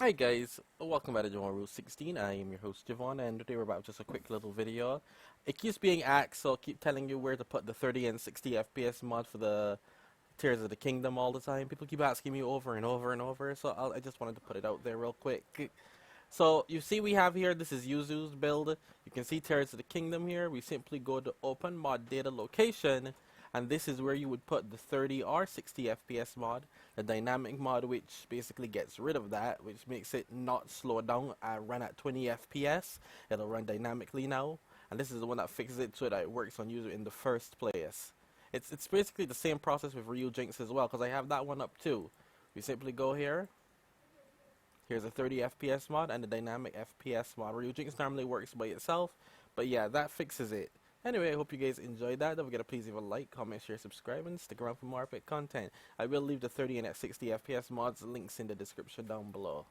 Hi guys, welcome back to Rule 16. I am your host Javon, and today we're about just a quick little video. It keeps being asked, so I'll keep telling you where to put the 30 and 60 FPS mod for the Tears of the Kingdom all the time. People keep asking me over and over and over, so I just wanted to put it out there real quick. So you see we have here, this is Yuzu's build. You can see Tears of the Kingdom here. We simply go to Open Mod Data Location, and this is where you would put the 30 or 60 FPS mod, the dynamic mod, which basically gets rid of that, which makes it not slow down and run at 20 FPS. It'll run dynamically now, and this is the one that fixes it so that it works on user in the first place. It's basically the same process with Real Jinx as well, because I have that one up too. We simply go here. Here's a 30 FPS mod and the dynamic FPS mod. Real Jinx normally works by itself, but yeah, that fixes it. Anyway, I hope you guys enjoyed that. Don't forget to please leave a like, comment, share, subscribe, and stick around for more epic content. I will leave the 30 and 60 FPS mods links in the description down below.